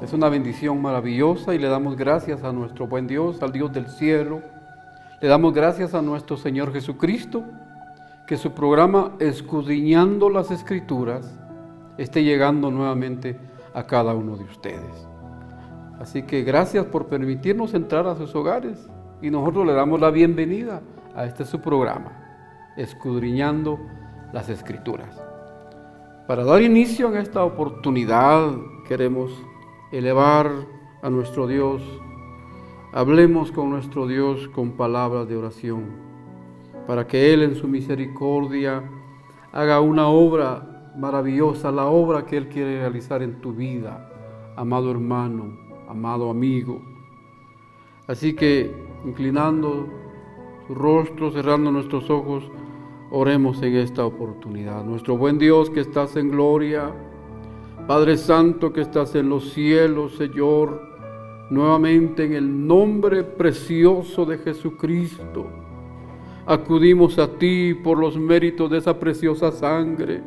Es una bendición maravillosa y le damos gracias a nuestro buen Dios, al Dios del cielo. Le damos gracias a nuestro Señor Jesucristo, que su programa Escudriñando las Escrituras esté llegando nuevamente a cada uno de ustedes. Así que gracias por permitirnos entrar a sus hogares y nosotros le damos la bienvenida a este su programa, Escudriñando las Escrituras. Para dar inicio a esta oportunidad queremos elevar a nuestro Dios. Hablemos con nuestro Dios con palabras de oración, para que Él en su misericordia haga una obra maravillosa, la obra que Él quiere realizar en tu vida, amado hermano, amado amigo. Así que, inclinando su rostro, cerrando nuestros ojos, oremos en esta oportunidad. Nuestro buen Dios que estás en gloria, Padre Santo que estás en los cielos, Señor, nuevamente en el nombre precioso de Jesucristo, acudimos a ti por los méritos de esa preciosa sangre.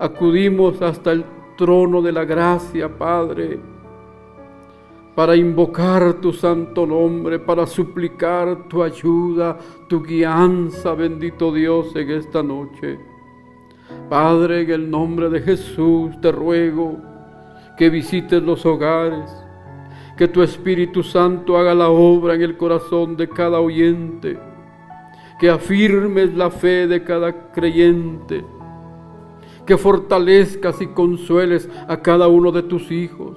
Acudimos hasta el trono de la gracia, Padre, para invocar tu santo nombre, para suplicar tu ayuda, tu guianza, bendito Dios, en esta noche. Padre, en el nombre de Jesús te ruego que visites los hogares, que tu Espíritu Santo haga la obra en el corazón de cada oyente, que afirmes la fe de cada creyente, que fortalezcas y consueles a cada uno de tus hijos,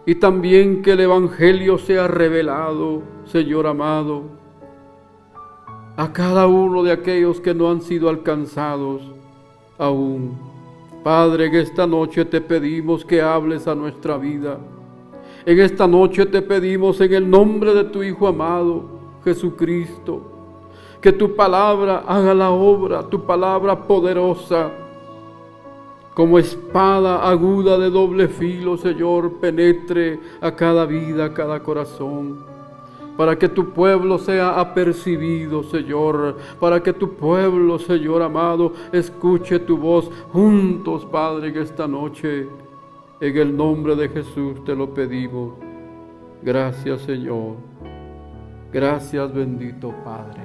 y también que el Evangelio sea revelado, Señor amado, a cada uno de aquellos que no han sido alcanzados aún. Padre, en esta noche te pedimos que hables a nuestra vida. En esta noche te pedimos en el nombre de tu Hijo amado, Jesucristo, que tu palabra haga la obra, tu palabra poderosa, como espada aguda de doble filo, Señor, penetre a cada vida, a cada corazón, para que tu pueblo sea apercibido, Señor, para que tu pueblo, Señor amado, escuche tu voz juntos, Padre, en esta noche. En el nombre de Jesús te lo pedimos. Gracias, Señor. Gracias, bendito Padre.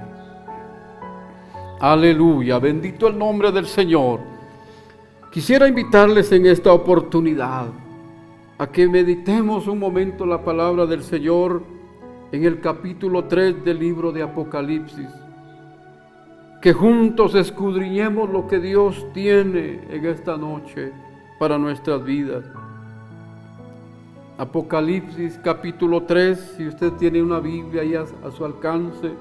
Aleluya, bendito el nombre del Señor. Quisiera invitarles en esta oportunidad a que meditemos un momento la palabra del Señor en el capítulo 3 del libro de Apocalipsis. Que juntos escudriñemos lo que Dios tiene en esta noche para nuestras vidas. Apocalipsis capítulo 3, si usted tiene una Biblia ahí a su alcance,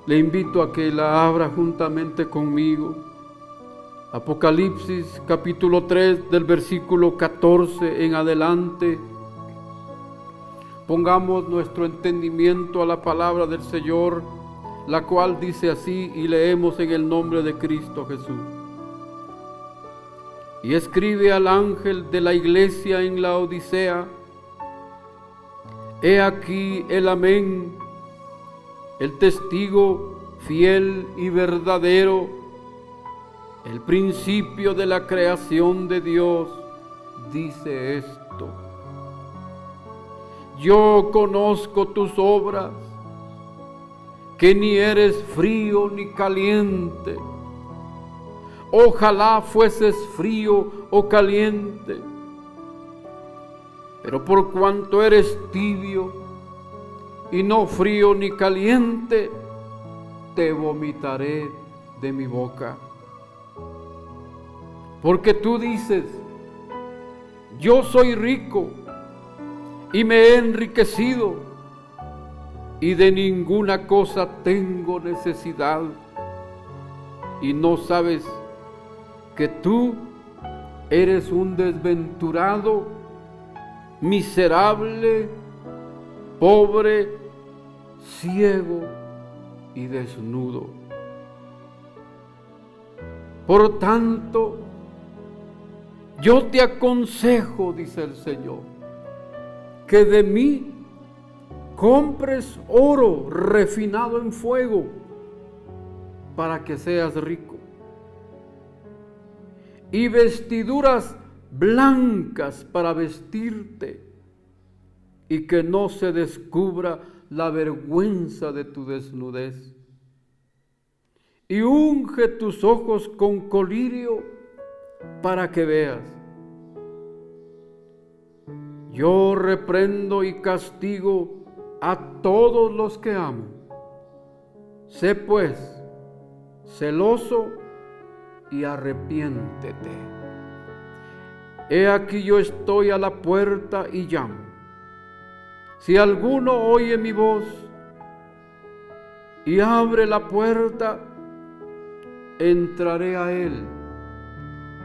le invito a que la abra juntamente conmigo. Apocalipsis capítulo 3 del versículo 14 en adelante. Pongamos nuestro entendimiento a la palabra del Señor, la cual dice así, y leemos en el nombre de Cristo Jesús. Y escribe al ángel de la iglesia en la Odisea: He aquí el amén, el testigo fiel y verdadero, el principio de la creación de Dios, dice esto: Yo conozco tus obras, que ni eres frío ni caliente. Ojalá fueses frío o caliente. Pero por cuanto eres tibio y no frío ni caliente, te vomitaré de mi boca. Porque tú dices: yo soy rico y me he enriquecido, y de ninguna cosa tengo necesidad, y no sabes que tú eres un desventurado, miserable, pobre, ciego y desnudo. Por tanto, yo te aconsejo, dice el Señor, que de mí compres oro refinado en fuego para que seas rico, y vestiduras blancas para vestirte y que no se descubra la vergüenza de tu desnudez. Y unge tus ojos con colirio para que veas. Yo reprendo y castigo a todos los que amo. Sé pues celoso y arrepiéntete. He aquí yo estoy a la puerta y llamo. Si alguno oye mi voz y abre la puerta, entraré a él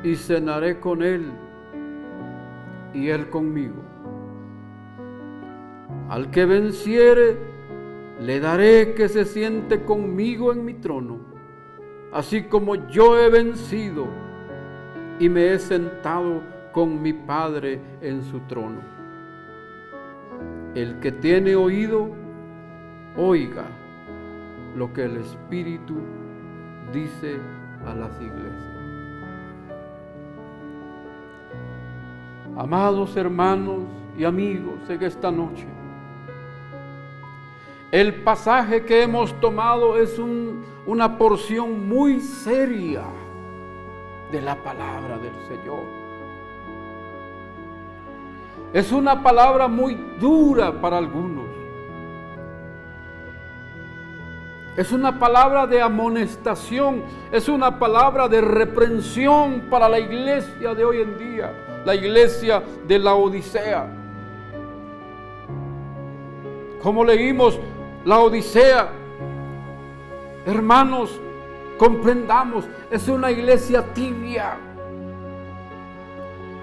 y cenaré con él y él conmigo. Al que venciere, le daré que se siente conmigo en mi trono, así como yo he vencido y me he sentado con mi Padre en su trono. El que tiene oído, oiga lo que el Espíritu dice a las iglesias. Amados hermanos y amigos, en esta noche, el pasaje que hemos tomado es una porción muy seria de la palabra del Señor. Es una palabra muy dura para algunos. Es una palabra de amonestación, es una palabra de reprensión para la iglesia de hoy en día, la iglesia de Laodicea. Como leímos, Laodicea, hermanos, comprendamos, es una iglesia tibia.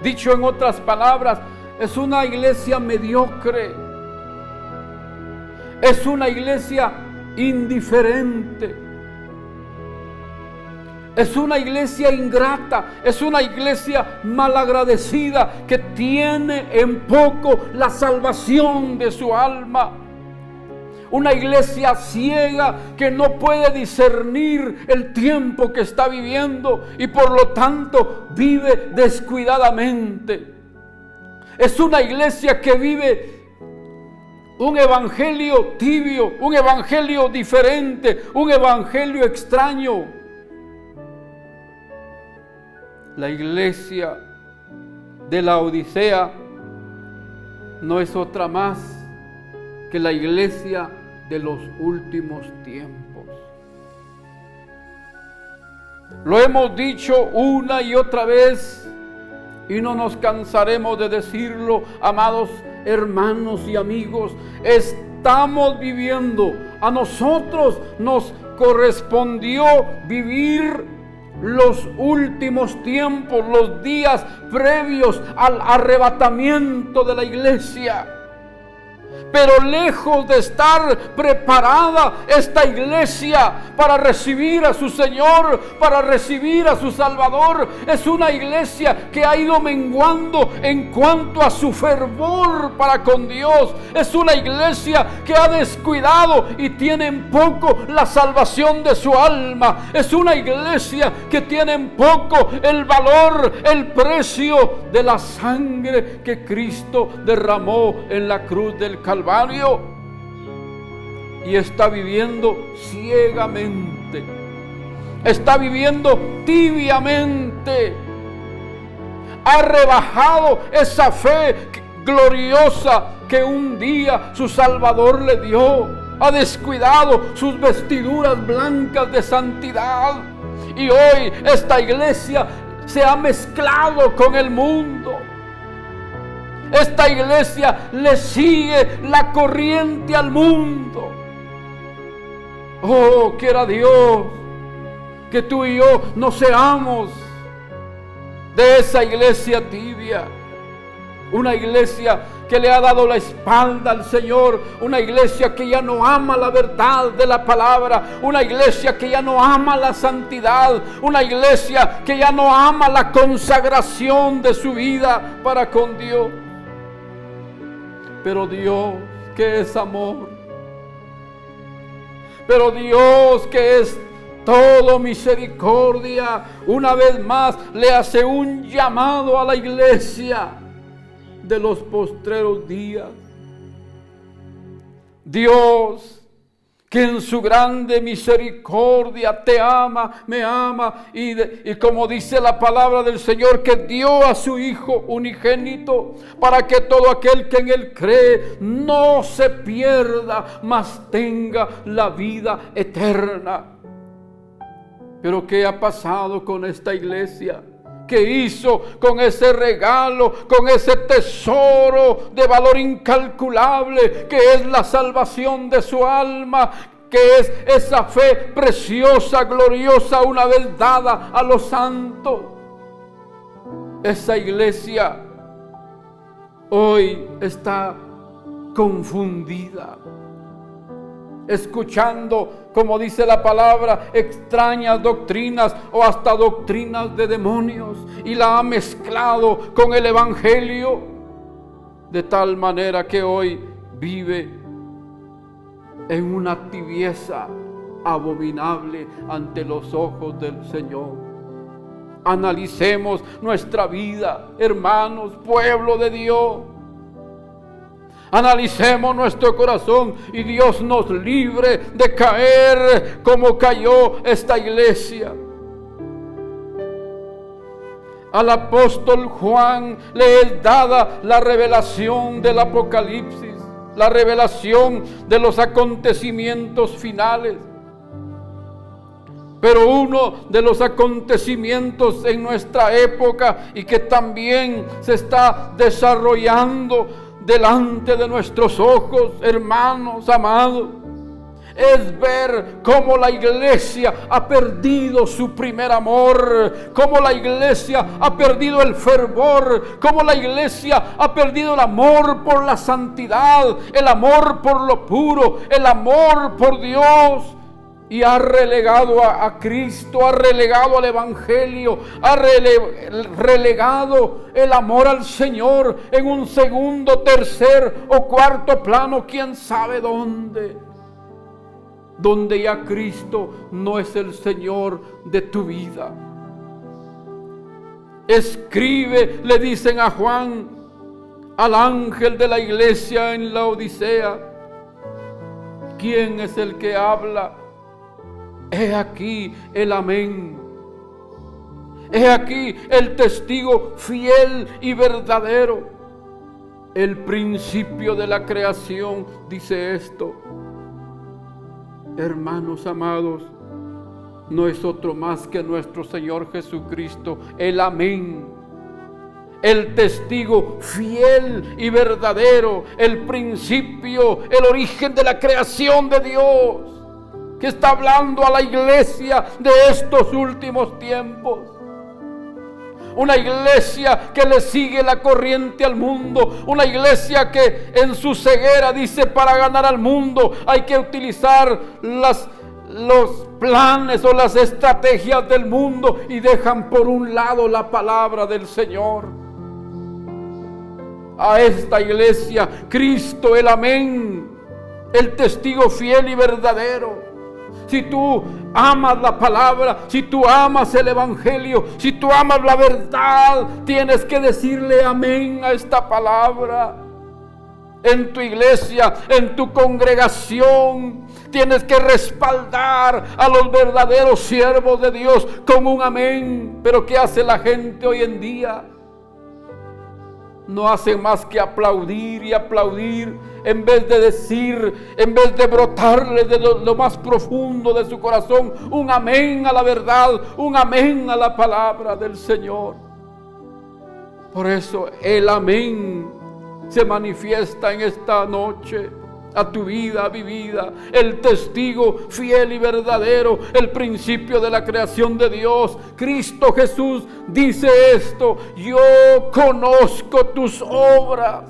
Dicho en otras palabras, es una iglesia mediocre. Es una iglesia indiferente. Es una iglesia ingrata, es una iglesia malagradecida que tiene en poco la salvación de su alma. Una iglesia ciega que no puede discernir el tiempo que está viviendo y por lo tanto vive descuidadamente. Es una iglesia que vive un evangelio tibio, un evangelio diferente, un evangelio extraño. La iglesia de Laodicea no es otra más que la iglesia de los últimos tiempos. Lo hemos dicho una y otra vez y no nos cansaremos de decirlo, amados hermanos y amigos. Estamos viviendo, a nosotros nos correspondió vivir los últimos tiempos, los días previos al arrebatamiento de la iglesia. Pero lejos de estar preparada esta iglesia para recibir a su Señor, para recibir a su Salvador, es una iglesia que ha ido menguando en cuanto a su fervor para con Dios. Es una iglesia que ha descuidado y tiene en poco la salvación de su alma. Es una iglesia que tiene en poco el valor, el precio de la sangre que Cristo derramó en la cruz del Calvario. Y está viviendo ciegamente, está viviendo tibiamente, ha rebajado esa fe gloriosa que un día su Salvador le dio, ha descuidado sus vestiduras blancas de santidad y hoy esta iglesia se ha mezclado con el mundo. Esta iglesia le sigue la corriente al mundo. Oh, quiera Dios que tú y yo no seamos de esa iglesia tibia. Una iglesia que le ha dado la espalda al Señor. Una iglesia que ya no ama la verdad de la palabra. Una iglesia que ya no ama la santidad. Una iglesia que ya no ama la consagración de su vida para con Dios. Pero Dios, que es amor, pero Dios, que es todo misericordia, una vez más le hace un llamado a la iglesia de los postreros días. Dios, que en su grande misericordia te ama, me ama, y como dice la palabra del Señor, que dio a su Hijo unigénito, para que todo aquel que en Él cree no se pierda, mas tenga la vida eterna. Pero ¿qué ha pasado con esta iglesia? ¿Qué hizo con ese regalo, con ese tesoro de valor incalculable que es la salvación de su alma, que es esa fe preciosa, gloriosa, una vez dada a los santos? Esa iglesia hoy está confundida, escuchando, como dice la palabra, extrañas doctrinas o hasta doctrinas de demonios, y la ha mezclado con el evangelio, de tal manera que hoy vive en una tibieza abominable ante los ojos del Señor. Analicemos nuestra vida, hermanos, pueblo de Dios. Analicemos nuestro corazón y Dios nos libre de caer como cayó esta iglesia. Al apóstol Juan le es dada la revelación del Apocalipsis, la revelación de los acontecimientos finales. Pero uno de los acontecimientos en nuestra época y que también se está desarrollando delante de nuestros ojos, hermanos amados, es ver cómo la iglesia ha perdido su primer amor, cómo la iglesia ha perdido el fervor, cómo la iglesia ha perdido el amor por la santidad, el amor por lo puro, el amor por Dios. Y ha relegado a Cristo, ha relegado al Evangelio, ha relegado el amor al Señor en un segundo, tercer o cuarto plano, quién sabe dónde. Donde ya Cristo no es el Señor de tu vida. Escribe, le dicen a Juan, al ángel de la iglesia en la Odisea. ¿Quién es el que habla? He aquí el amén. He aquí el testigo fiel y verdadero. El principio de la creación dice esto. Hermanos amados, no es otro más que nuestro Señor Jesucristo, el amén. El testigo fiel y verdadero, el principio, el origen de la creación de Dios, que está hablando a la iglesia de estos últimos tiempos. Una iglesia que le sigue la corriente al mundo. Una iglesia que en su ceguera dice: para ganar al mundo hay que utilizar los planes o las estrategias del mundo, y dejan por un lado la palabra del Señor. A esta iglesia, Cristo, el amén, el testigo fiel y verdadero. Si tú amas la palabra, si tú amas el evangelio, si tú amas la verdad, tienes que decirle amén a esta palabra. En tu iglesia, en tu congregación, tienes que respaldar a los verdaderos siervos de Dios con un amén. Pero ¿qué hace la gente hoy en día? No hacen más que aplaudir y aplaudir, en vez de decir, en vez de brotarles de lo más profundo de su corazón un amén a la verdad, un amén a la palabra del Señor. Por eso el amén se manifiesta en esta noche a tu vida, a mi vida, el testigo fiel y verdadero, el principio de la creación de Dios. Cristo Jesús dice esto: yo conozco tus obras.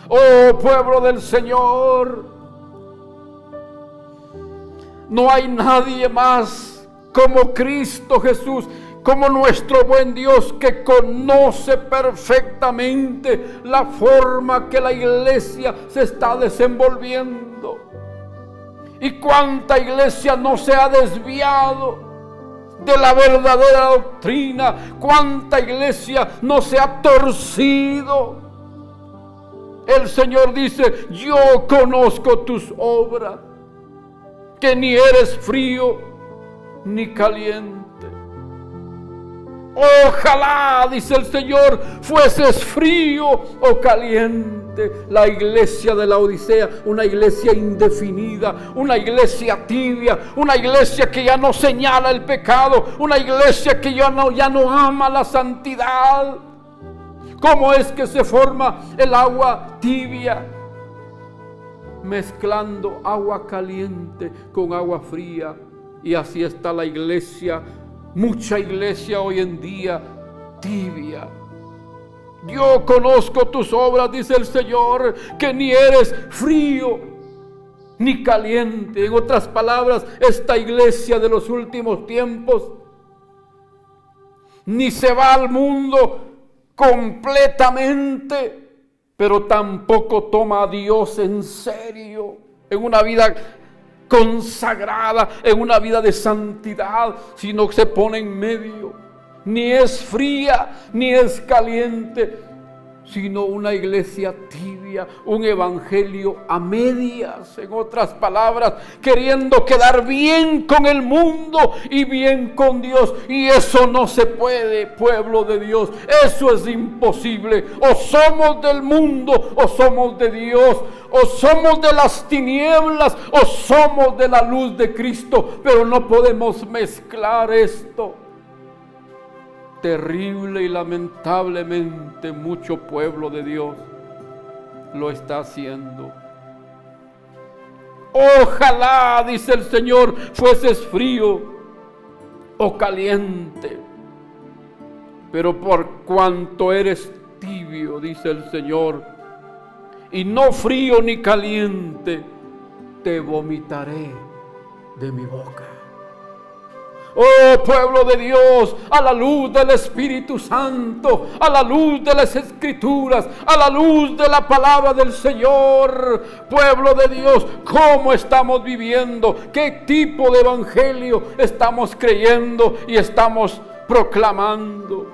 Oh pueblo del Señor, no hay nadie más como Cristo Jesús, como nuestro buen Dios, que conoce perfectamente la forma que la iglesia se está desenvolviendo. ¿Y cuánta iglesia no se ha desviado de la verdadera doctrina? ¿Cuánta iglesia no se ha torcido? El Señor dice: yo conozco tus obras, que ni eres frío ni caliente. Ojalá, dice el Señor, fueses frío o caliente. La iglesia de la Odisea, una iglesia indefinida, una iglesia tibia, una iglesia que ya no señala el pecado, una iglesia que ya no ama la santidad. ¿Cómo es que se forma el agua tibia? Mezclando agua caliente con agua fría. Y así está la iglesia, mucha iglesia hoy en día tibia. Yo conozco tus obras, dice el Señor, que ni eres frío ni caliente. En otras palabras, esta iglesia de los últimos tiempos ni se va al mundo completamente, pero tampoco toma a Dios en serio, en una vida consagrada, en una vida de santidad, sino que se pone en medio. Ni es fría ni es caliente, sino una iglesia tibia, un evangelio a medias. En otras palabras, queriendo quedar bien con el mundo y bien con Dios. Y eso no se puede, pueblo de Dios. Eso es imposible. O somos del mundo o somos de Dios. O somos de las tinieblas o somos de la luz de Cristo. Pero no podemos mezclar esto. Terrible y lamentablemente mucho pueblo de Dios lo está haciendo. Ojalá, dice el Señor, fueses frío o caliente, pero por cuanto eres tibio, dice el Señor, y no frío ni caliente, te vomitaré de mi boca. Oh pueblo de Dios, a la luz del Espíritu Santo, a la luz de las Escrituras, a la luz de la palabra del Señor, pueblo de Dios, ¿cómo estamos viviendo? ¿Qué tipo de evangelio estamos creyendo y estamos proclamando?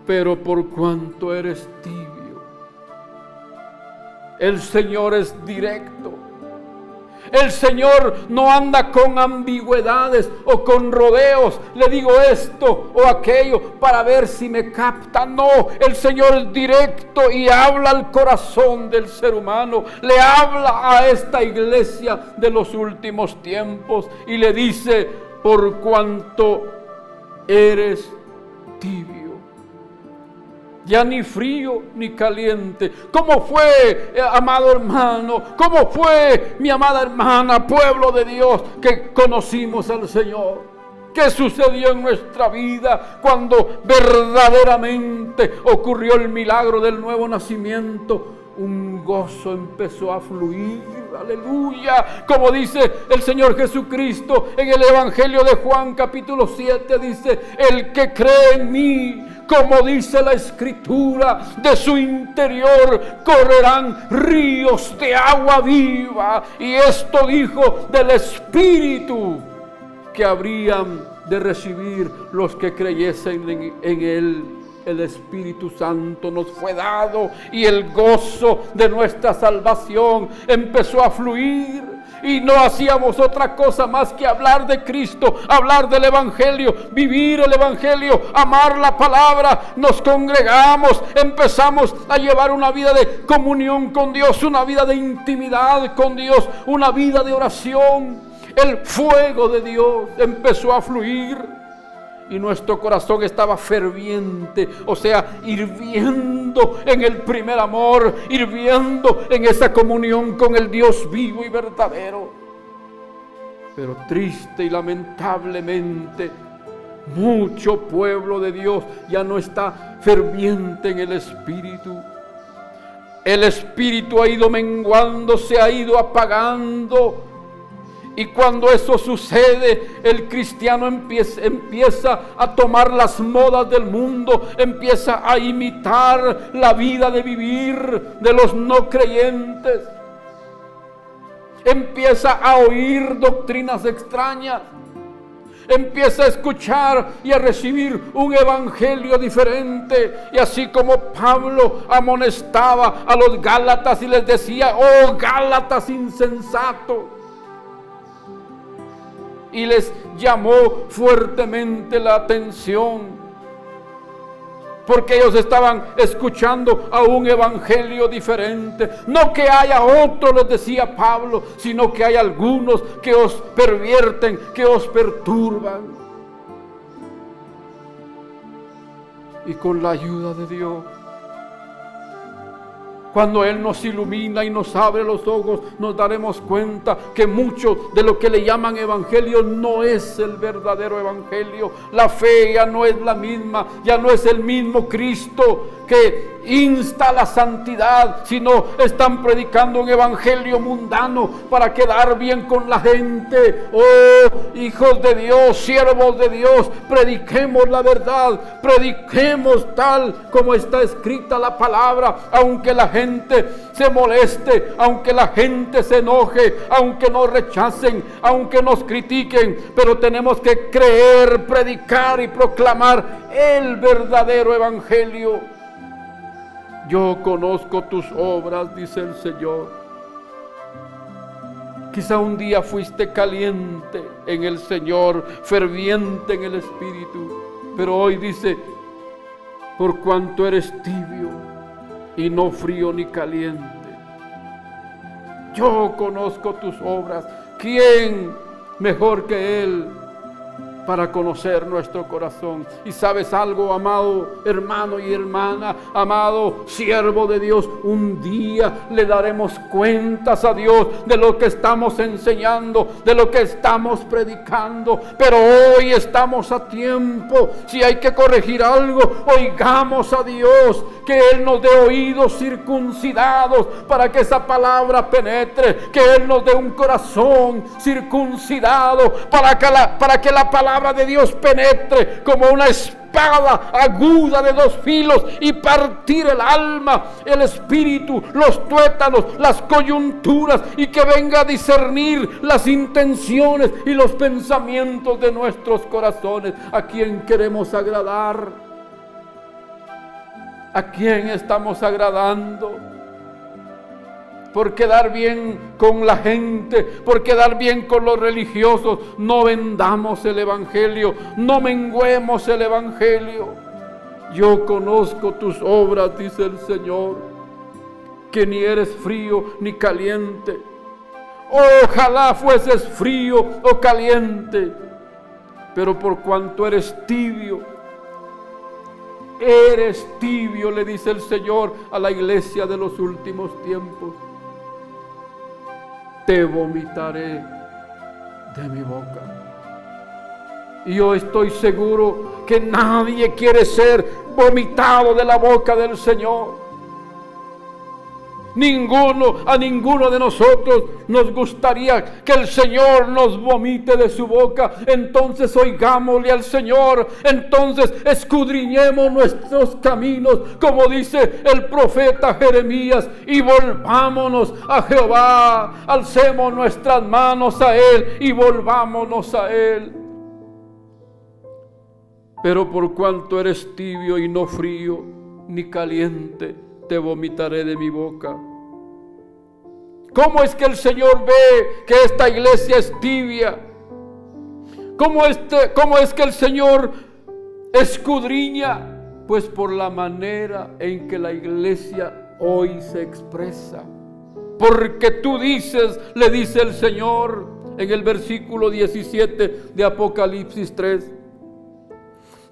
Pero por cuanto eres tibio, el Señor es directo. El Señor no anda con ambigüedades o con rodeos. Le digo esto o aquello para ver si me capta. No, el Señor es directo y habla al corazón del ser humano. Le habla a esta iglesia de los últimos tiempos y le dice: por cuanto eres tibio. Ya ni frío ni caliente. ¿Cómo fue, amado hermano? ¿Cómo fue, mi amada hermana, pueblo de Dios, que conocimos al Señor? ¿Qué sucedió en nuestra vida cuando verdaderamente ocurrió el milagro del nuevo nacimiento? Un gozo empezó a fluir, aleluya, como dice el Señor Jesucristo en el Evangelio de Juan capítulo 7, dice: el que cree en mí, como dice la Escritura, de su interior correrán ríos de agua viva. Y esto dijo del Espíritu que habrían de recibir los que creyesen en Él. El Espíritu Santo nos fue dado y el gozo de nuestra salvación empezó a fluir. Y no hacíamos otra cosa más que hablar de Cristo, hablar del Evangelio, vivir el Evangelio, amar la palabra. Nos congregamos, empezamos a llevar una vida de comunión con Dios, una vida de intimidad con Dios, una vida de oración. El fuego de Dios empezó a fluir. Y nuestro corazón estaba ferviente, o sea, hirviendo en el primer amor, hirviendo en esa comunión con el Dios vivo y verdadero. Pero triste y lamentablemente, mucho pueblo de Dios ya no está ferviente en el Espíritu. El Espíritu ha ido menguando, se ha ido apagando. Y cuando eso sucede, el cristiano empieza a tomar las modas del mundo, empieza a imitar la vida de vivir de los no creyentes. empieza a oír doctrinas extrañas, empieza a escuchar y a recibir un evangelio diferente. Y así como Pablo amonestaba a los Gálatas y les decía: oh Gálatas insensatos, y les llamó fuertemente la atención, porque ellos estaban escuchando a un evangelio diferente. No que haya otro, les decía Pablo, sino que hay algunos que os pervierten, que os perturban. Y con la ayuda de Dios, cuando Él nos ilumina y nos abre los ojos, nos daremos cuenta que mucho de lo que le llaman evangelio no es el verdadero evangelio. La fe ya no es la misma, ya no es el mismo Cristo que insta a la santidad, sino están predicando un evangelio mundano para quedar bien con la gente. Oh, hijos de Dios, siervos de Dios, prediquemos la verdad, prediquemos tal como está escrita la palabra, aunque la gente se moleste, aunque la gente se enoje, aunque nos rechacen, aunque nos critiquen, pero tenemos que creer, predicar y proclamar el verdadero evangelio. Yo conozco tus obras, dice el Señor. Quizá un día fuiste caliente en el Señor, ferviente en el Espíritu, pero hoy dice: por cuanto eres tibio y no frío ni caliente. Yo conozco tus obras. ¿Quién mejor que Él para conocer nuestro corazón? Y sabes algo, amado hermano y hermana, amado siervo de Dios, un día le daremos cuentas a Dios de lo que estamos enseñando, de lo que estamos predicando. Pero hoy estamos a tiempo. Si hay que corregir algo, oigamos a Dios, que Él nos dé oídos circuncidados para que esa palabra penetre, que Él nos dé un corazón circuncidado para que la palabra de Dios penetre como una espada aguda de dos filos y partir el alma, el espíritu, los tuétanos, las coyunturas, y que venga a discernir las intenciones y los pensamientos de nuestros corazones. ¿A quién queremos agradar? ¿A quién estamos agradando? Por quedar bien con la gente, por quedar bien con los religiosos, no vendamos el evangelio, no menguemos el evangelio. Yo conozco tus obras, dice el Señor, que ni eres frío ni caliente. Ojalá fueses frío o caliente, pero por cuanto eres tibio, le dice el Señor a la iglesia de los últimos tiempos: te vomitaré de mi boca. Y yo estoy seguro que nadie quiere ser vomitado de la boca del Señor. A ninguno de nosotros nos gustaría que el Señor nos vomite de su boca. Entonces oigámosle al Señor, entonces escudriñemos nuestros caminos, como dice el profeta Jeremías, y volvámonos a Jehová, alcemos nuestras manos a Él y volvámonos a Él. Pero por cuanto eres tibio y no frío ni caliente, te vomitaré de mi boca. ¿Cómo es que el Señor ve que esta iglesia es tibia? ¿Cómo es que el Señor escudriña? Pues por la manera en que la iglesia hoy se expresa. Porque tú dices, le dice el Señor en el versículo 17 de Apocalipsis 3.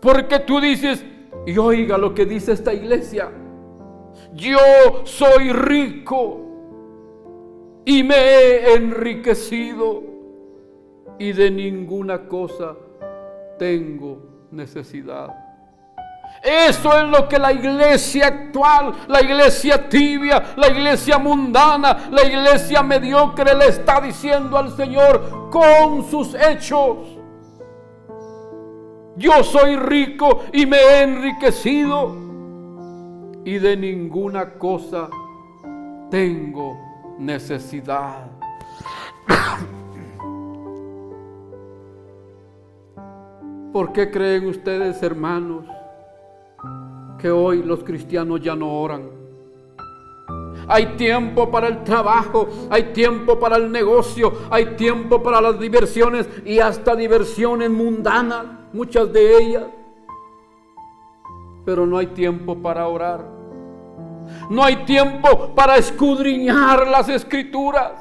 Porque tú dices, y oiga lo que dice esta iglesia: yo soy rico y me he enriquecido y de ninguna cosa tengo necesidad. Eso es lo que la iglesia actual, la iglesia tibia, la iglesia mundana, la iglesia mediocre le está diciendo al Señor con sus hechos. Yo soy rico y me he enriquecido y de ninguna cosa tengo necesidad. ¿Por qué creen ustedes, hermanos, que hoy los cristianos ya no oran? Hay tiempo para el trabajo, hay tiempo para el negocio, hay tiempo para las diversiones y hasta diversiones mundanas, muchas de ellas. Pero no hay tiempo para orar. No hay tiempo para escudriñar las Escrituras.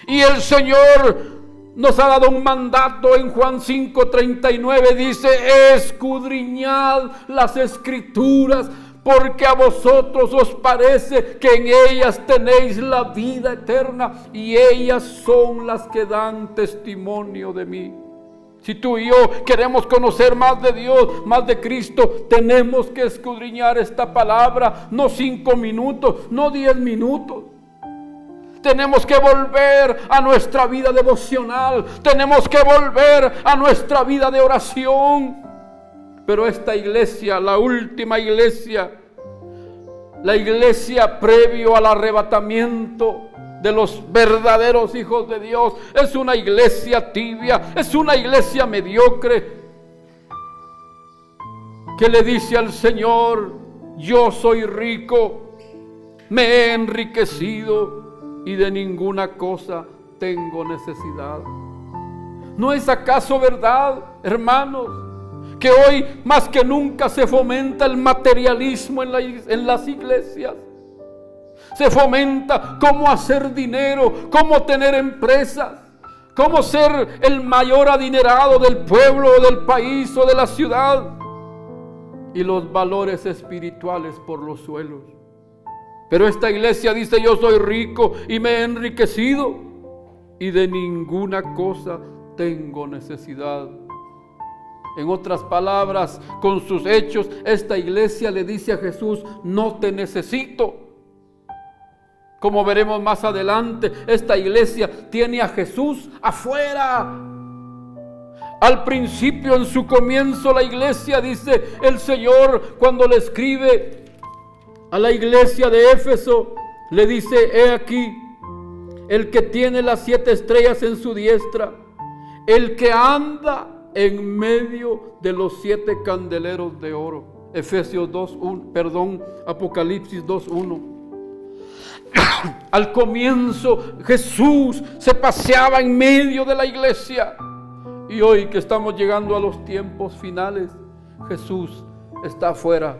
Y el Señor nos ha dado un mandato en Juan 5:39, dice: escudriñad las Escrituras, porque a vosotros os parece que en ellas tenéis la vida eterna, y ellas son las que dan testimonio de mí. Si tú y yo queremos conocer más de Dios, más de Cristo, tenemos que escudriñar esta palabra, no 5 minutos, no 10 minutos. Tenemos que volver a nuestra vida devocional, tenemos que volver a nuestra vida de oración. Pero esta iglesia, la última iglesia, la iglesia previo al arrebatamiento de los verdaderos hijos de Dios, es una iglesia tibia, es una iglesia mediocre, que le dice al Señor: yo soy rico, me he enriquecido y de ninguna cosa tengo necesidad. ¿No es acaso verdad, hermanos, que hoy más que nunca se fomenta el materialismo en las iglesias? Se fomenta cómo hacer dinero, cómo tener empresas, cómo ser el mayor adinerado del pueblo, del país o de la ciudad, y los valores espirituales por los suelos. Pero esta iglesia dice: yo soy rico y me he enriquecido y de ninguna cosa tengo necesidad. En otras palabras, con sus hechos, esta iglesia le dice a Jesús: no te necesito. Como veremos más adelante, esta iglesia tiene a Jesús afuera. Al principio, en su comienzo, la iglesia, dice el Señor, cuando le escribe a la iglesia de Éfeso, le dice: he aquí, el que tiene las 7 estrellas en su diestra, el que anda en medio de los 7 candeleros de oro. Apocalipsis 2:1. Al comienzo Jesús se paseaba en medio de la iglesia, y hoy que estamos llegando a los tiempos finales, Jesús está afuera.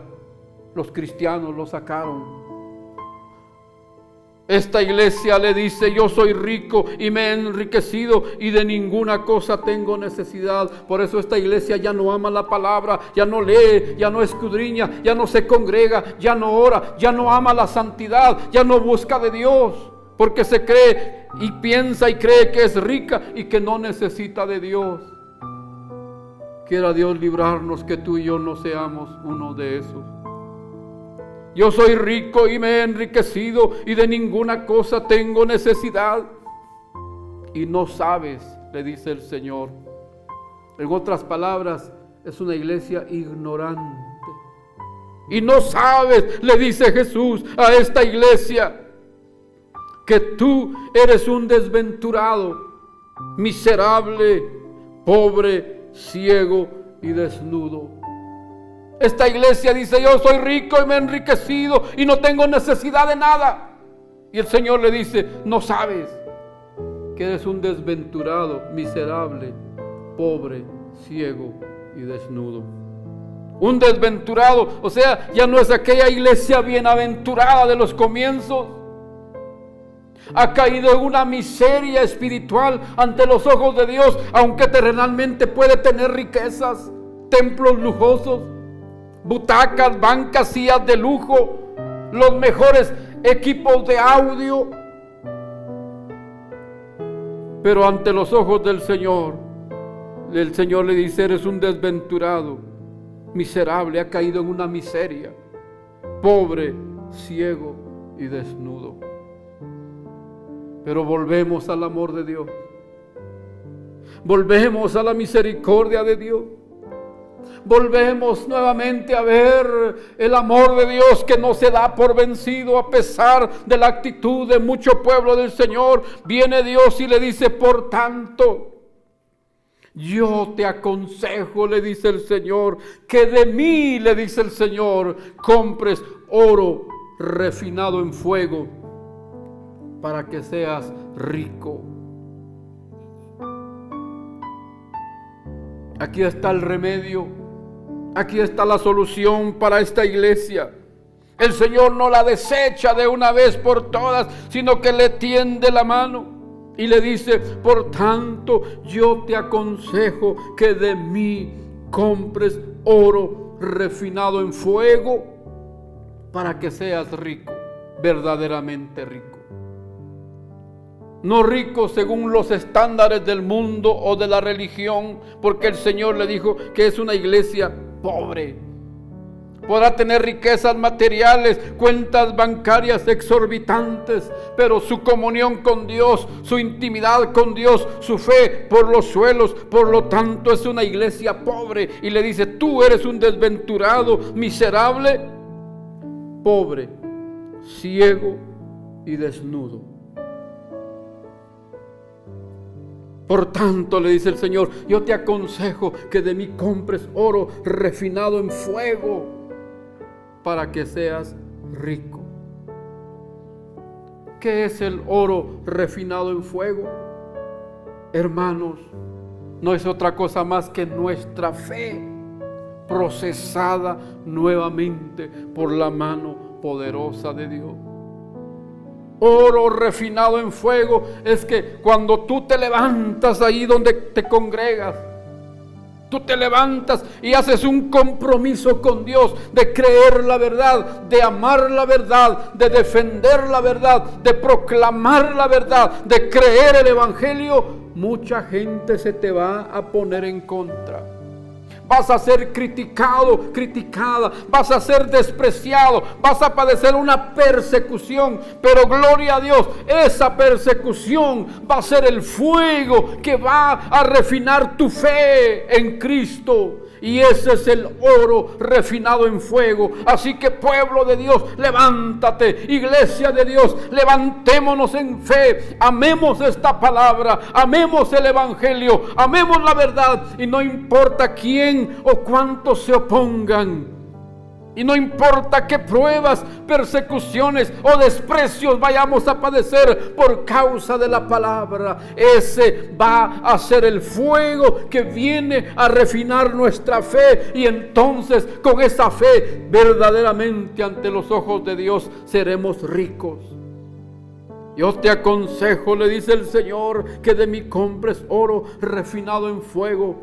Los cristianos lo sacaron. Esta iglesia le dice: yo soy rico y me he enriquecido y de ninguna cosa tengo necesidad. Por eso esta iglesia ya no ama la palabra, ya no lee, ya no escudriña, ya no se congrega, ya no ora, ya no ama la santidad, ya no busca de Dios, porque se cree y piensa y cree que es rica y que no necesita de Dios. Quiera Dios librarnos que tú y yo no seamos uno de esos. Yo soy rico y me he enriquecido y de ninguna cosa tengo necesidad. Y no sabes, le dice el Señor. En otras palabras, es una iglesia ignorante. Y no sabes, le dice Jesús a esta iglesia, que tú eres un desventurado, miserable, pobre, ciego y desnudo. Esta iglesia dice: yo soy rico y me he enriquecido y no tengo necesidad de nada. Y el Señor le dice: no sabes que eres un desventurado, miserable, pobre, ciego y desnudo. Un desventurado, o sea, ya no es aquella iglesia bienaventurada de los comienzos. Ha caído en una miseria espiritual ante los ojos de Dios, aunque terrenalmente puede tener riquezas, templos lujosos, butacas, bancas, sillas de lujo, los mejores equipos de audio. Pero ante los ojos del Señor, el Señor le dice: eres un desventurado, miserable, ha caído en una miseria, pobre, ciego y desnudo. Pero volvemos al amor de Dios, volvemos a la misericordia de Dios. Volvemos nuevamente a ver el amor de Dios que no se da por vencido a pesar de la actitud de mucho pueblo del Señor. Viene Dios y le dice, por tanto, yo te aconsejo, le dice el Señor, que de mí, le dice el Señor, compres oro refinado en fuego para que seas rico. Aquí está el remedio. Aquí está la solución para esta iglesia. El Señor no la desecha de una vez por todas, sino que le tiende la mano y le dice, por tanto, yo te aconsejo que de mí compres oro refinado en fuego para que seas rico, verdaderamente rico. No rico según los estándares del mundo o de la religión, porque el Señor le dijo que es una iglesia pobre. Podrá tener riquezas materiales, cuentas bancarias exorbitantes, pero su comunión con Dios, su intimidad con Dios, su fe por los suelos, por lo tanto es una iglesia pobre. Y le dice, tú eres un desventurado, miserable, pobre, ciego y desnudo. Por tanto, le dice el Señor, yo te aconsejo que de mí compres oro refinado en fuego para que seas rico. ¿Qué es el oro refinado en fuego? Hermanos, no es otra cosa más que nuestra fe procesada nuevamente por la mano poderosa de Dios. Oro refinado en fuego es que cuando tú te levantas ahí donde te congregas, tú te levantas y haces un compromiso con Dios de creer la verdad, de amar la verdad, de defender la verdad, de proclamar la verdad, de creer el evangelio, mucha gente se te va a poner en contra. Vas a ser criticado, criticada, vas a ser despreciado, vas a padecer una persecución, pero gloria a Dios, esa persecución va a ser el fuego que va a refinar tu fe en Cristo. Y ese es el oro refinado en fuego. Así que pueblo de Dios, levántate. Iglesia de Dios, levantémonos en fe. Amemos esta palabra, amemos el evangelio, amemos la verdad. Y no importa quién o cuántos se opongan. Y no importa qué pruebas, persecuciones o desprecios vayamos a padecer por causa de la palabra. Ese va a ser el fuego que viene a refinar nuestra fe. Y entonces con esa fe verdaderamente ante los ojos de Dios seremos ricos. Yo te aconsejo, le dice el Señor, que de mí compres oro refinado en fuego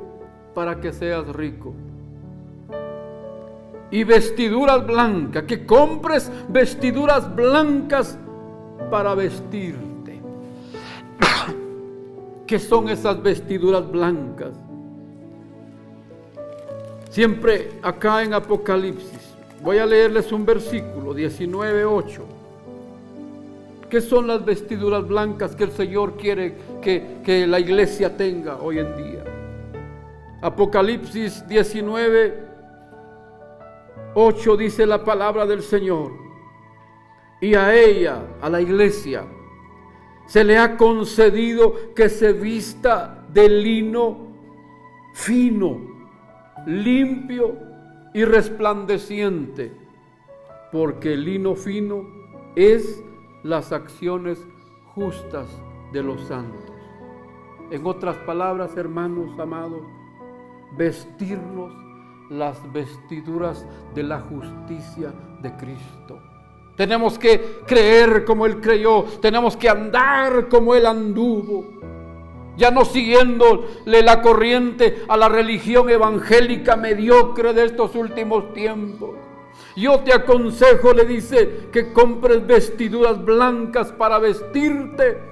para que seas rico. Y vestiduras blancas, que compres vestiduras blancas para vestirte. ¿Qué son esas vestiduras blancas? Siempre acá en Apocalipsis, voy a leerles un versículo, 19:8. ¿Qué son las vestiduras blancas que el Señor quiere que la iglesia tenga hoy en día? Apocalipsis 19:8 dice la palabra del Señor: y a ella, a la iglesia, se le ha concedido que se vista de lino fino, limpio y resplandeciente, porque el lino fino es las acciones justas de los santos. En otras palabras, hermanos amados, vestirnos las vestiduras de la justicia de Cristo. Tenemos que creer como Él creyó, tenemos que andar como Él anduvo, ya no siguiéndole la corriente a la religión evangélica mediocre de estos últimos tiempos. Yo te aconsejo, le dice, que compres vestiduras blancas para vestirte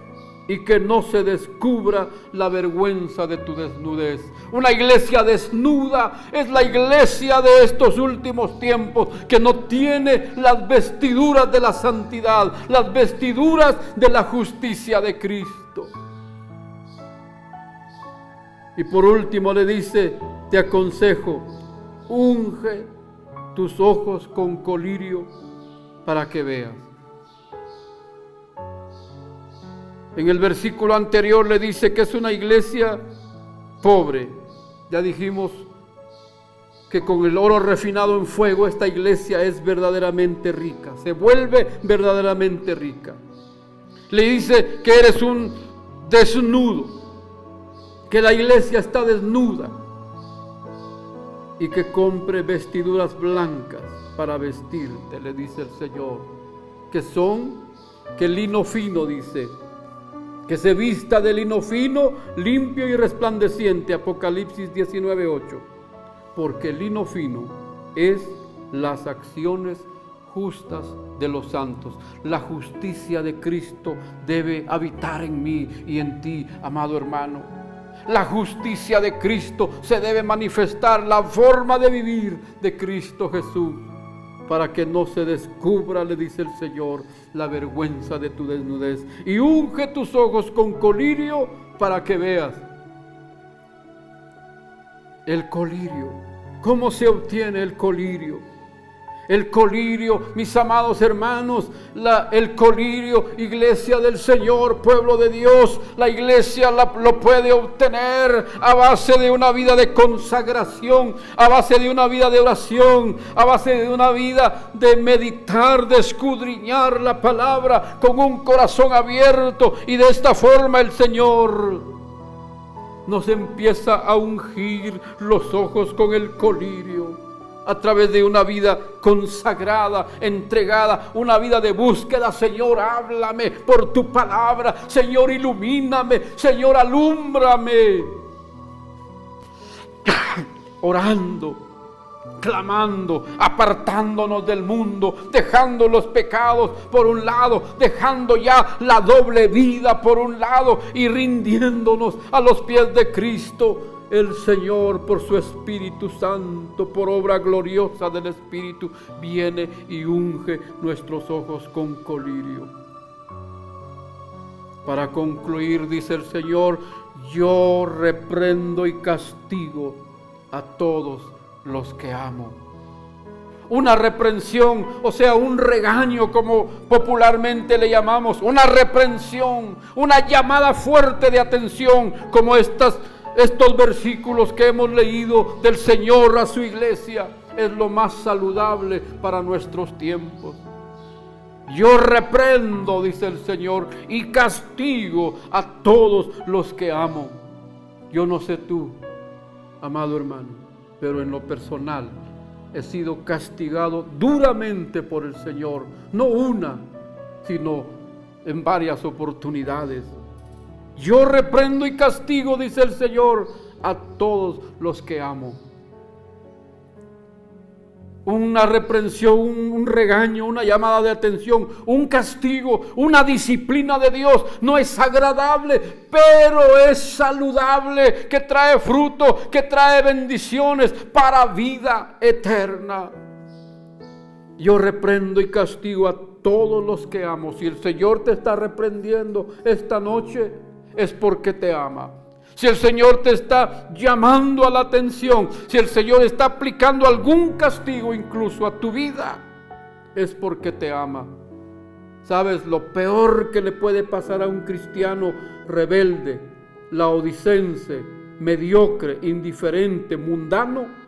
y que no se descubra la vergüenza de tu desnudez. Una iglesia desnuda es la iglesia de estos últimos tiempos, que no tiene las vestiduras de la santidad, las vestiduras de la justicia de Cristo. Y por último le dice, te aconsejo unge tus ojos con colirio para que veas. En el versículo anterior le dice que es una iglesia pobre. Ya dijimos que con el oro refinado en fuego esta iglesia es verdaderamente rica, se vuelve verdaderamente rica. Le dice que eres un desnudo, que la iglesia está desnuda y que compre vestiduras blancas para vestirte, le dice el Señor, que lino fino, dice, que se vista de lino fino, limpio y resplandeciente, Apocalipsis 19:8, porque el lino fino es las acciones justas de los santos. La justicia de Cristo debe habitar en mí y en ti, amado hermano. La justicia de Cristo se debe manifestar, la forma de vivir de Cristo Jesús, para que no se descubra, le dice el Señor, la vergüenza de tu desnudez. Y unge tus ojos con colirio para que veas. El colirio. ¿Cómo se obtiene el colirio? El colirio, mis amados hermanos, el colirio, iglesia del Señor, pueblo de Dios, la iglesia lo puede obtener a base de una vida de consagración, a base de una vida de oración, a base de una vida de meditar, de escudriñar la palabra con un corazón abierto, y de esta forma el Señor nos empieza a ungir los ojos con el colirio. A través de una vida consagrada, entregada, una vida de búsqueda. Señor, háblame por tu palabra. Señor, ilumíname. Señor, alúmbrame. Orando, clamando, apartándonos del mundo, dejando los pecados por un lado, dejando ya la doble vida por un lado y rindiéndonos a los pies de Cristo. El Señor, por su Espíritu Santo, por obra gloriosa del Espíritu, viene y unge nuestros ojos con colirio. Para concluir, dice el Señor, yo reprendo y castigo a todos los que amo. Una reprensión, o sea, un regaño, como popularmente le llamamos, una reprensión, una llamada fuerte de atención, como estos versículos que hemos leído del Señor a su iglesia, es lo más saludable para nuestros tiempos. Yo reprendo, dice el Señor, y castigo a todos los que amo. Yo no sé tú, amado hermano, pero en lo personal he sido castigado duramente por el Señor, no una, sino en varias oportunidades. Yo reprendo y castigo, dice el Señor, a todos los que amo. Una reprensión, un regaño, una llamada de atención, un castigo, una disciplina de Dios no es agradable, pero es saludable, que trae fruto, que trae bendiciones para vida eterna. Yo reprendo y castigo a todos los que amo. Si el Señor te está reprendiendo esta noche, es porque te ama. Si el Señor te está llamando a la atención, si el Señor está aplicando algún castigo incluso a tu vida, es porque te ama. ¿Sabes? Lo peor que le puede pasar a un cristiano rebelde, laodicense, mediocre, indiferente, mundano,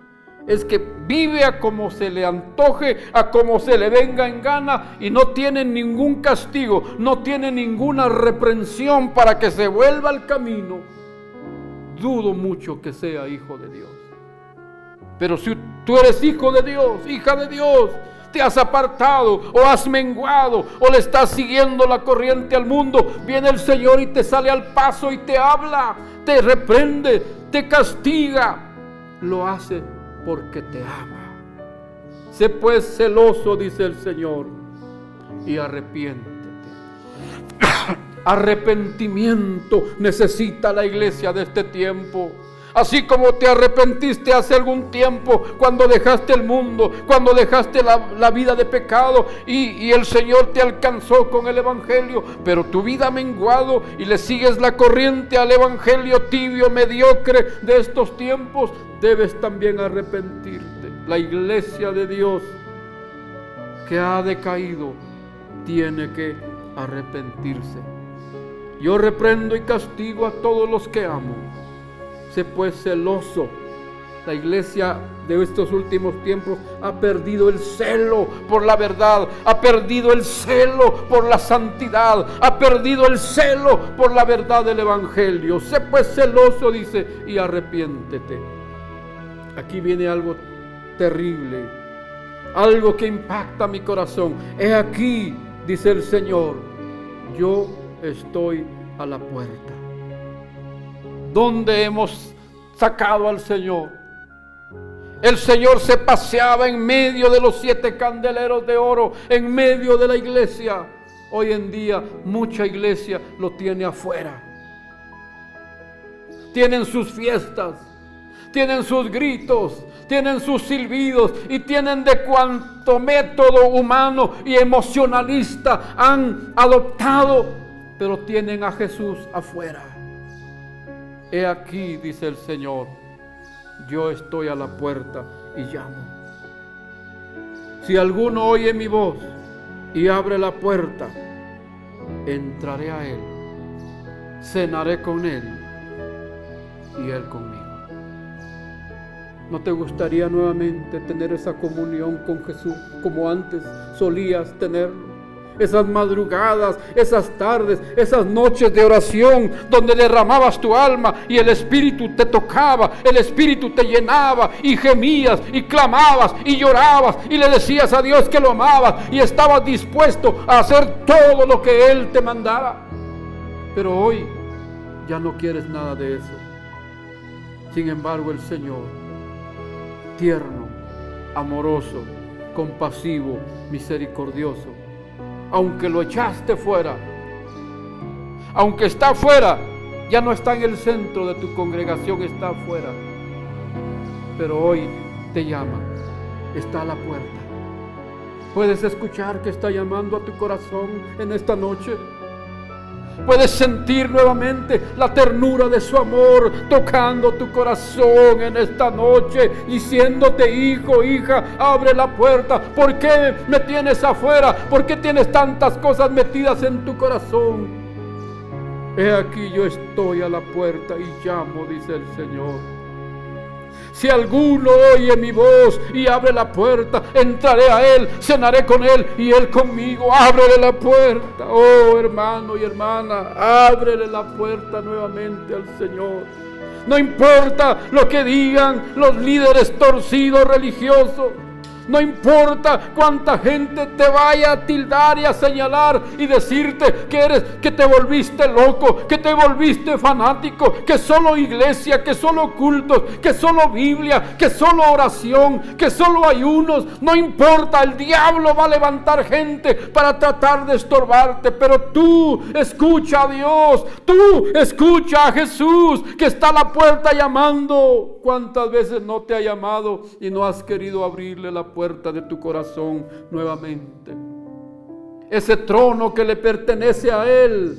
es que vive a como se le antoje, a como se le venga en gana, y no tiene ningún castigo, no tiene ninguna reprensión para que se vuelva al camino. Dudo mucho que sea hijo de Dios. Pero si tú eres hijo de Dios, hija de Dios, te has apartado o has menguado o le estás siguiendo la corriente al mundo, viene el Señor y te sale al paso y te habla, te reprende, te castiga. Lo hace porque te ama. Sé pues celoso, dice el Señor, y arrepiéntete. Arrepentimiento necesita la iglesia de este tiempo. Así como te arrepentiste hace algún tiempo, cuando dejaste el mundo, cuando dejaste la vida de pecado y el Señor te alcanzó con el Evangelio, pero tu vida ha menguado y le sigues la corriente al Evangelio tibio, mediocre de estos tiempos, debes también arrepentirte. la iglesia de Dios que ha decaído tiene que arrepentirse. Yo reprendo y castigo a todos los que amo. Sé pues celoso. La iglesia de estos últimos tiempos ha perdido el celo por la verdad, ha perdido el celo por la santidad, ha perdido el celo por la verdad del evangelio. Sé pues celoso, dice, y arrepiéntete. Aquí viene algo terrible, algo que impacta mi corazón. He aquí, dice el Señor, yo estoy a la puerta. ¿Dónde hemos sacado al Señor? El Señor se paseaba en medio de los 7 candeleros de oro, en medio de la iglesia. Hoy en día mucha iglesia lo tiene afuera. Tienen sus fiestas, tienen sus gritos, tienen sus silbidos y tienen de cuanto método humano y emocionalista han adoptado, pero tienen a Jesús afuera. He aquí, dice el Señor, yo estoy a la puerta y llamo. Si alguno oye mi voz y abre la puerta, entraré a él, cenaré con él y él conmigo. ¿No te gustaría nuevamente tener esa comunión con Jesús como antes solías tenerlo? Esas madrugadas, esas tardes, esas noches de oración donde derramabas tu alma y el Espíritu te tocaba, el Espíritu te llenaba y gemías y clamabas y llorabas y le decías a Dios que lo amabas y estabas dispuesto a hacer todo lo que Él te mandara. Pero hoy ya no quieres nada de eso. Sin embargo, el Señor, tierno, amoroso, compasivo, misericordioso, aunque lo echaste fuera, aunque está fuera, ya no está en el centro de tu congregación, está afuera, pero hoy te llama, está a la puerta. ¿Puedes escuchar que está llamando a tu corazón en esta noche? Puedes sentir nuevamente la ternura de su amor tocando tu corazón en esta noche, diciéndote: hijo, hija, abre la puerta. ¿Por qué me tienes afuera? ¿Por qué tienes tantas cosas metidas en tu corazón? He aquí, yo estoy a la puerta y llamo, dice el Señor. Si alguno oye mi voz y abre la puerta, entraré a él, cenaré con él y él conmigo. Ábrele la puerta, oh hermano y hermana, ábrele la puerta nuevamente al Señor. No importa lo que digan los líderes torcidos religiosos. No importa cuánta gente te vaya a tildar y a señalar y decirte que te volviste loco, que te volviste fanático, que solo iglesia, que solo cultos, que solo Biblia, que solo oración, que solo ayunos. No importa, el diablo va a levantar gente para tratar de estorbarte, pero tú escucha a Dios, tú escucha a Jesús que está a la puerta llamando. ¿Cuántas veces no te ha llamado y no has querido abrirle la puerta de tu corazón nuevamente? Ese trono que le pertenece a Él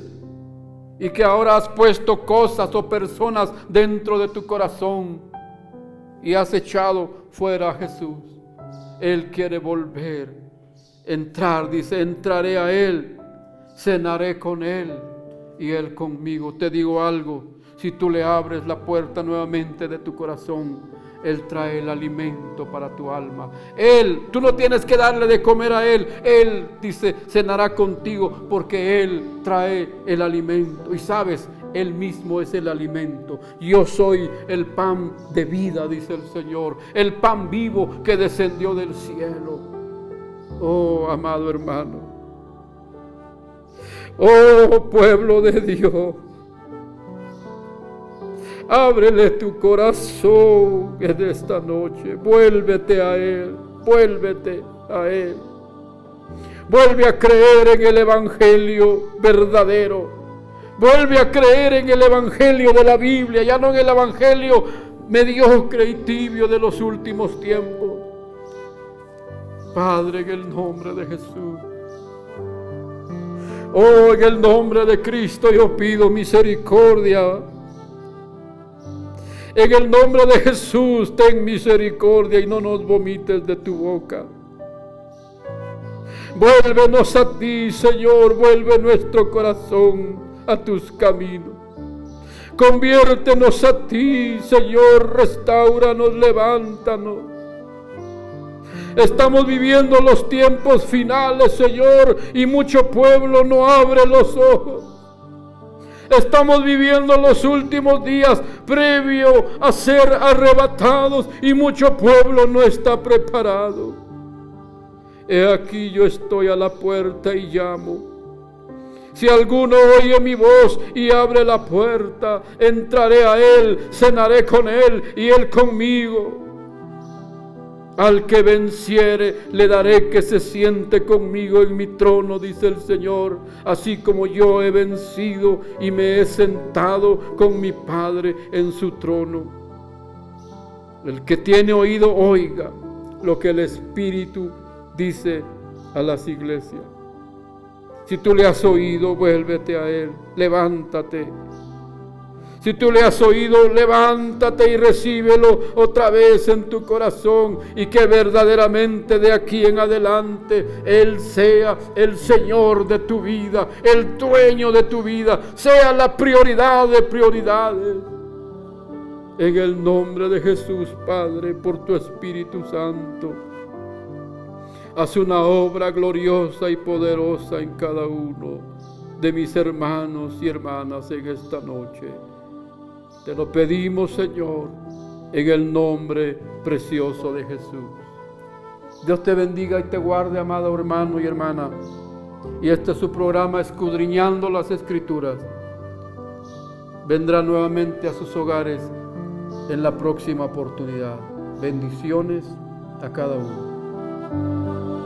y que ahora has puesto cosas o personas dentro de tu corazón y has echado fuera a Jesús. Él quiere volver, entrar, dice: entraré a Él, cenaré con Él y Él conmigo. Te digo algo: si tú le abres la puerta nuevamente de tu corazón, Él trae el alimento para tu alma. Él, tú no tienes que darle de comer a Él. Él, dice, cenará contigo porque Él trae el alimento. Y sabes, Él mismo es el alimento. Yo soy el pan de vida, dice el Señor. El pan vivo que descendió del cielo. Oh, amado hermano. Oh, pueblo de Dios. Ábrele tu corazón en esta noche. Vuélvete a Él. Vuélvete a Él. Vuelve a creer en el Evangelio verdadero. Vuelve a creer en el Evangelio de la Biblia, ya no en el Evangelio mediocre y tibio de los últimos tiempos. Padre, en el nombre de Jesús. Oh, en el nombre de Cristo yo pido misericordia. En el nombre de Jesús, ten misericordia y no nos vomites de tu boca. Vuélvenos a ti, Señor, vuelve nuestro corazón a tus caminos. Conviértenos a ti, Señor, restáuranos, levántanos. Estamos viviendo los tiempos finales, Señor, y mucho pueblo no abre los ojos. Estamos viviendo los últimos días previo a ser arrebatados y mucho pueblo no está preparado. He aquí yo estoy a la puerta y llamo. Si alguno oye mi voz y abre la puerta, entraré a él, cenaré con él y él conmigo. Al que venciere, le daré que se siente conmigo en mi trono, dice el Señor, así como yo he vencido y me he sentado con mi Padre en su trono. El que tiene oído, oiga lo que el Espíritu dice a las iglesias. Si tú le has oído, vuélvete a Él, levántate. Si tú le has oído, levántate y recíbelo otra vez en tu corazón, y que verdaderamente de aquí en adelante Él sea el Señor de tu vida, el dueño de tu vida, sea la prioridad de prioridades. En el nombre de Jesús, Padre, por tu Espíritu Santo, haz una obra gloriosa y poderosa en cada uno de mis hermanos y hermanas en esta noche. Te lo pedimos, Señor, en el nombre precioso de Jesús. Dios te bendiga y te guarde, amado hermano y hermana. Y este es su programa, Escudriñando las Escrituras. Vendrá nuevamente a sus hogares en la próxima oportunidad. Bendiciones a cada uno.